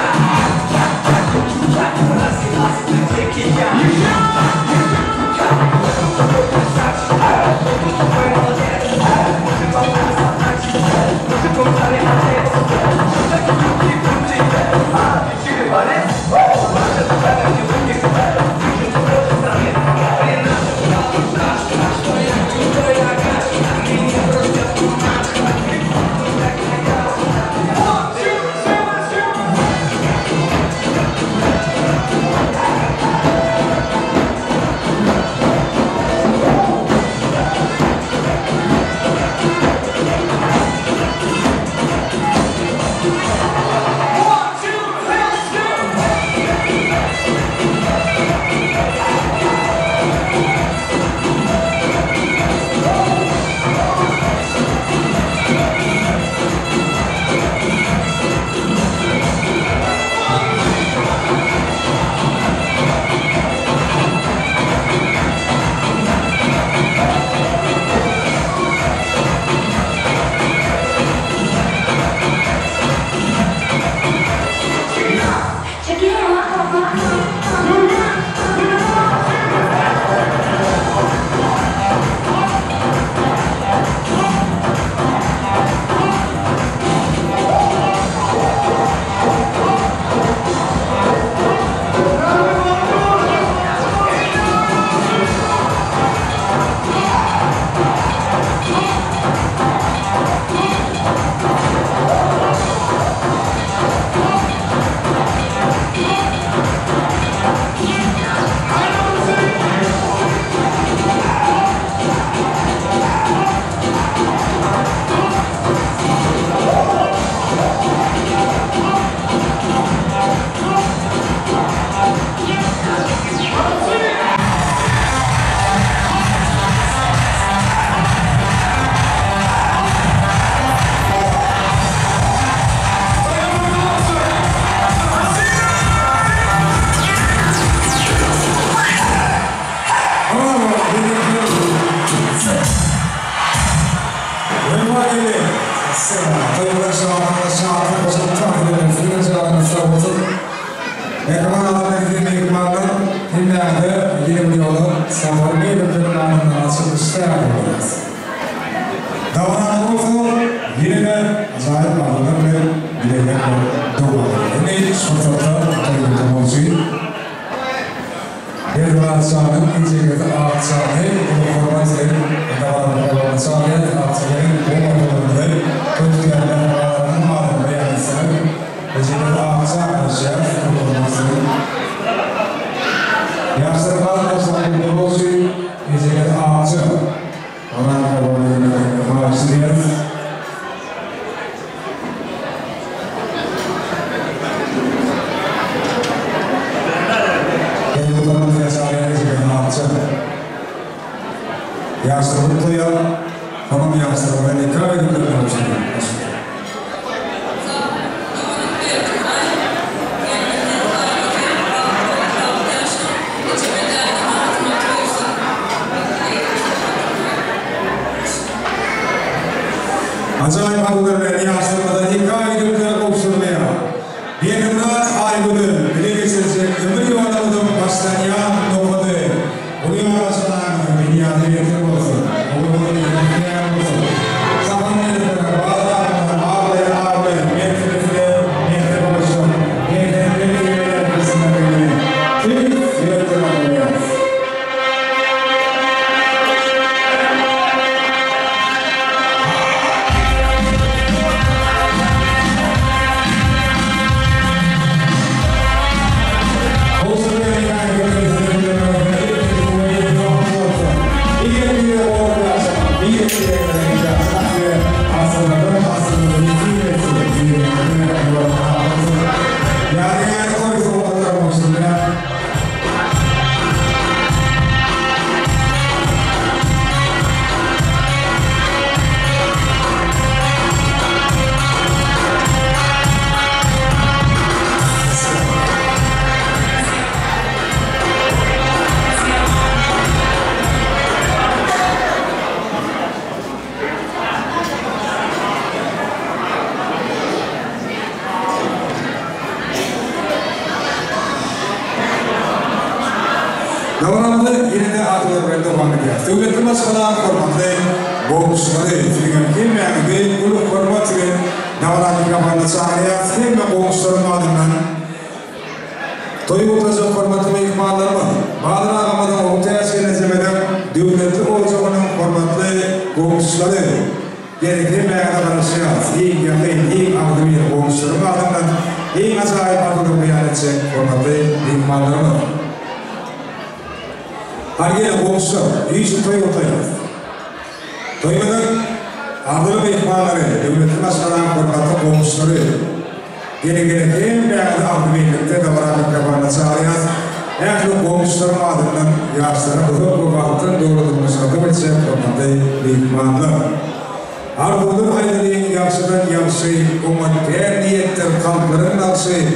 çağrına sağ olsun. Ekran adamlar izlediğinde yıkmanlar, dinlerde yeni bir yolu sabır meyvelerin anından açılışta yapıyoruz. Davran olsun, yine de acayip bağlılar ve bilekler doğrular. Emeği fırsatlar tabii olsun. Bir ağaçlarının incekleri ağaçlarını bunu korumak için davranın ağaçlarının bu motorlarını kötülerden ağaçlarının malını beğenirsen incekleri ağaçlar bunu korumak için yaşları ağaçlarının bunu olsun incekleri ağaçı ona korumak maaşlıyız. Yaşlarını da ya, hanım yaşlarını ikram edip de acayip halılarını yaşlarını ikram edip de kopsurmaya. Yakında aygıdı, bile geçirecek ömür yuvarladım baştan ya nopadı. Bu yuvarlasından beni yardım edin olsun. Oğlumun yönetmeyen olsun. Sabahın edilere bağlarına ağlayan metrefine metre olsun. Metrefine kısmına göre. Tüm yönetmen olacağız. Davranında yine de atıları devam ediyor. Devletin başkanı kormakta boğuşları filmin kimliğinde kulüp kormak için davranın kapandı çağrıya hem de boğuşların adından toyu oturacak formatı ve ikmalları var. Bağdır ağamadan ortaya çıkınızemeden devletli olacağının formatlı boğuşları gerekli meyada karışacağız. İyi yakın, iyi ağdı bir boğuşların adından iyi acayip ağdı beyan edecek formatlı ikmalları var. Hargele boğuşlar, iyice toy ortaya. Toymadan ağdı ve ikmalları, devletin başkanı formatlı boğuşları gene hem beyazı ağdı birlikte davranın kapanına çağırıyaz. Ekli boğuşların adından yaşlara bu vaktın doğrultulmasına da geçecek formatlı ikmallar. Arbudur aydınlığın yaşından yaşayıp, umat her niyetler kalpların alışayıp,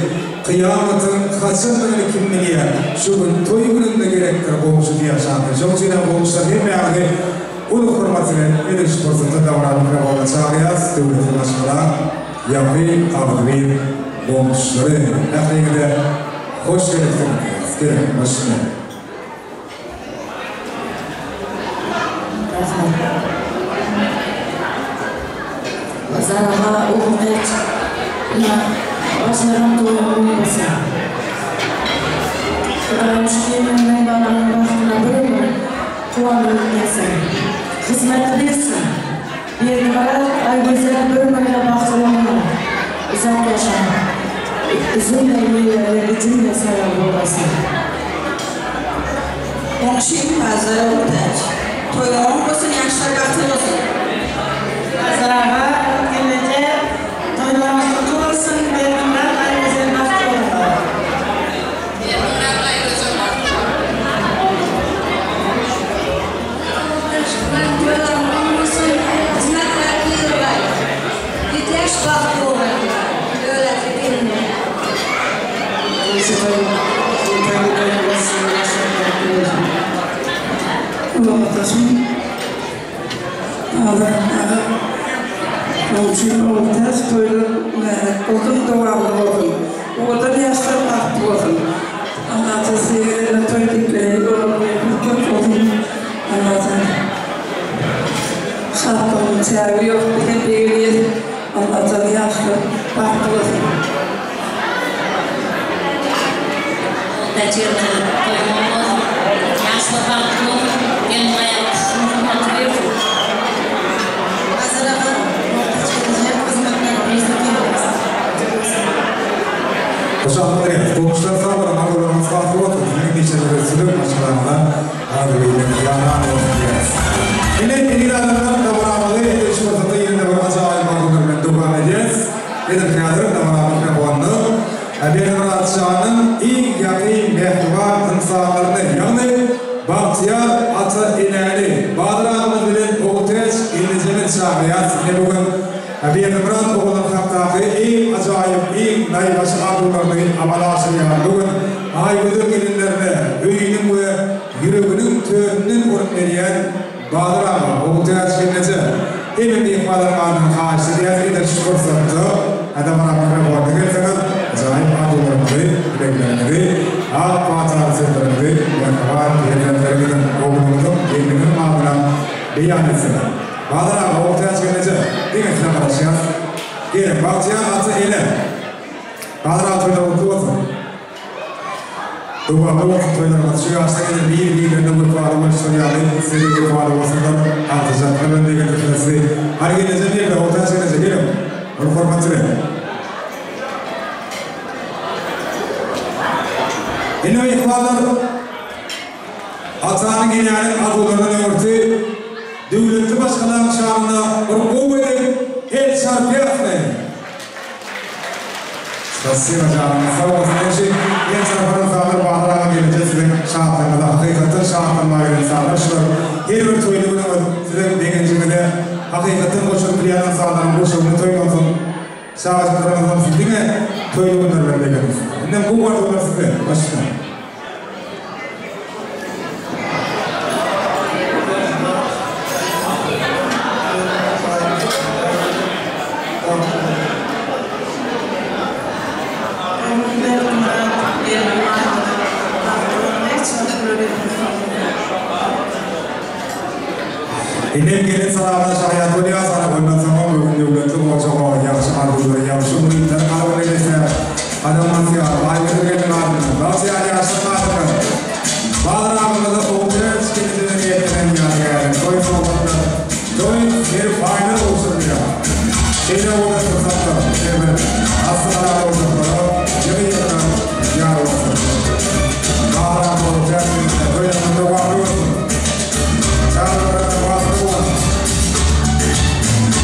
kıyametin kasımların kimliğe, şu gün toy gününde gerektir boğuşu diye yaşandı. Çok zina boğuşlar hem beyazı ulu hürmetine edis fırsatı davranın kapanına çağırıyaz. Devletin başkanı yapayım ağdı bir boğuşları. Ekliğinde hoş geldiniz. Gelin başına. Zaraha uğret na başlarım doğrulması. Müşterimin babanın başına bölümü tuğanın yesin. Hizmet edirsin. Bir numara Aygüzel bölümüne baktırılmalı. Uzak yaşam. Uzun devriyle gücünle selam olasın. Onşin hazır uğret. Toyağın olsun yaşlar katılmasın. Zaraha gelince toylarımız tutulursun. Bir numara Aygüzel baktırılmalı. Komşum ortaya koydum, odun devamlı oldum. Kaçırdı. Koymalı. Yaşlı baklı. Gelin ayağı kuşunu hatırlıyor. Hazırlanan ortaçılacak hizmetler prezidentimiz. Hoşçakalın. Komşular sağ olun. Anadolu'nun farklı olsun. Sizin işlerinde sürüm maçlarında Anadolu'nun yanan olsun. Yine İngilizlerden de beraber yetişmiş fırsatı yerinde bir acayip bakımlarından devam edeceğiz. Benim kıyadırım da beraber mikrofonlu. Benim Rahatşan'ın ilk yakın mehtubar insanlarını yani Bahtiyar Atı İneli Bahadır Ağamız bilen Oğuteç İllicemin Şahriyat yine bugün Benim Murat oğlum hakkındaki en acayip, en naybaşı arzularını amalasını yalan bugün Aygıdır gelinlerine öyünün ve yüreğinin törünün olup veriyen Bahadır Ağam Oğuteç kendisi hemen bir ihbalarının karşısı diğer de şükür fırsatı adamın hakkında bu arada gelseniz acayip arzularımızı, yüreklerimizi Ağ Fatiha'nın sözlerimizi yakıvan diğerlerimizin oğlumuzun kendinin mağdına beyan etsinler. Bahadır Ağam Oğuteç kendisi değil mi size arkadaşlar? Gelin Bahtiyar Atı ile Bahadır Ağam toyda mutlu olsun. Duvarda olsun toylarımız şu yaşta gelin bir bir fuarı var soruyalı sizi bir fuarı olsunlar atacaklar önde getirmesi her gelince bir de Oğuteç kendisi gelin onu formatını Yine ihbarlar Atağının genel adularının örtü devletli başkanların şanına bir kuvvetin el şarkı yapmayın. Spasiba canım. Sağ olsun. En sarfının sağlar Bahadır Ağam'a geleceğiz. Sizin şahatlarında hakikaten şahatlanmaya gelen sağlar. Şular her bir toyluğunu sizin beğencimede hakikaten koşup bileyen sağların koşuğunu toyluğunuzun şahatlarınızdan sizin toyluğunlarla beğeniniz. Şimdi bu varlıklar size başlayın. İnip gelin sarabına şahiyat oluyor sana bundan sonra bugün devletli borçama yakışı arzuları yakışı muhitler kalbine geçer adamın siyahı aygıdır gelin ardına daha siyahı yaşlı ardına Bahadır Ağam'da Oğuteç kendisine niyetinden yani toy sohbatlar toy bir final olsun ya şeyde orada fırsatlar evet aslında orada yeni yıldan yar olsun Bahadır Ağam Oğuteç kendisine toy yanında var olsun çağrılarına vasıf olun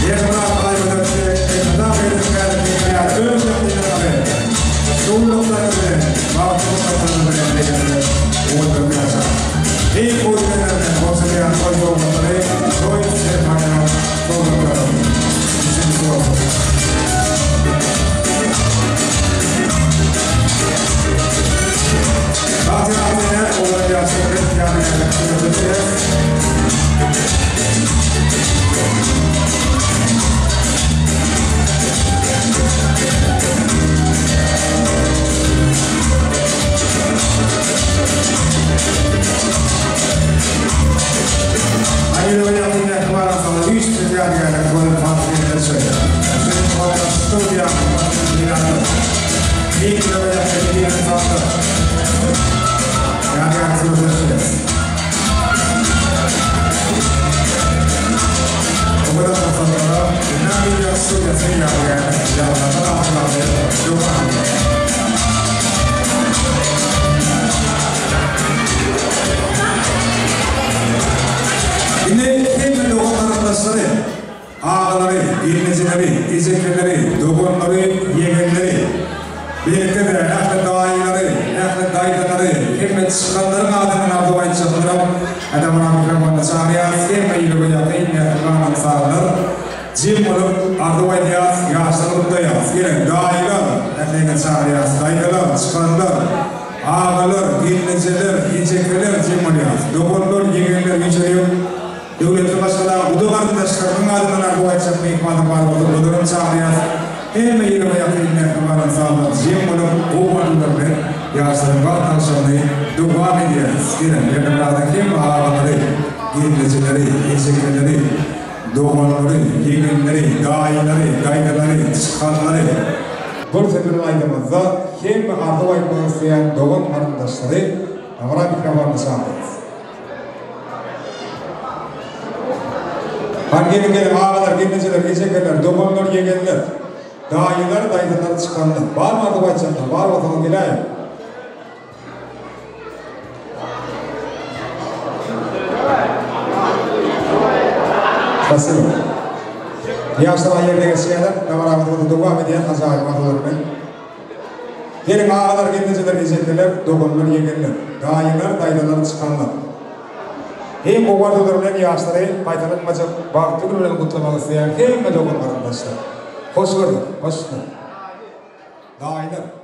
Yerler ayrıca ekran verilmeklerine yani ölçekliğine Şuurluklarını Bağımsızlıklarını Uğurlarını yaşar. İlk uğurlarını Boğazılayan toy soğukları Toy sermayan soğukları İçin soğukları Fatih Ağam'ın oğulları yaşarı Yani Ayrıca yaptığında kumaran sana üç milyar yani kumaran fatihleri söylüyor. Senin kumaran stüdyo ilk lira yaptığı bir insandı. Yani sözleri söylüyor. O kadar fırsatlara ne milyon stüdyosunu yapıyor yani. Yanlardan altına yok anlıyor. Yine hep dokun arkadaşları, ağaları, ilmecileri, izekleri, dokunları, yegenleri, birlikte de ehli daileri, ehli dayıları, hep çıkanların adının adı var çatırım, adamın amikramanı çağırıyaz, hep yürü yakayım, yakılan sağlar, cim olup adı var yaz, yaşlanıp da yaz, gelin dailer, ehliyle çağırıyaz, dayılar, çıkanlar, ağalar, ilmeciler, izekler, cim oluyor, dokunlar, yegenler geçiriyor, devletli başkalar, bu arkadaşlarının adından arzu edecek mihmanı var oldu. Bu durum çağırıyaz. Hem yirmi yakınlar kumaran sağlar. Cem olup o varlıklarını yaşların var akşamını devam edeceğiz. Gelin yakınlardaki ağaları, ilmecileri, eşekleri, doğanları, yegenleri, daileri, dayıları, çıkanları. Bu sefer aydamızda kim ardı aytmak isteyen doğum karındaşları amara mikrofonunu sağlayın. Gelin ağalar, gelmeceler, geçekeler, doğumlar, yegenler, dayılar, dayılar çıkanlar. Var mı ardı aytacaklar? Var mı atalım geleyim? Спасибо. Yaşlar ayırdaki siyalar, damarağımızda devam ediyen azayı madılarını. Gelin ağalar, gelmeceler, geçekeler, doğumlar, yegenler, dayılar, dayılar çıkanlar. Hem bu vardılarının yaşları faydalanmaca vakti günlerden kutlamak isteyen hem de doğum arkadaşlar. Hoş gördük, hoş geldin. Dayılar.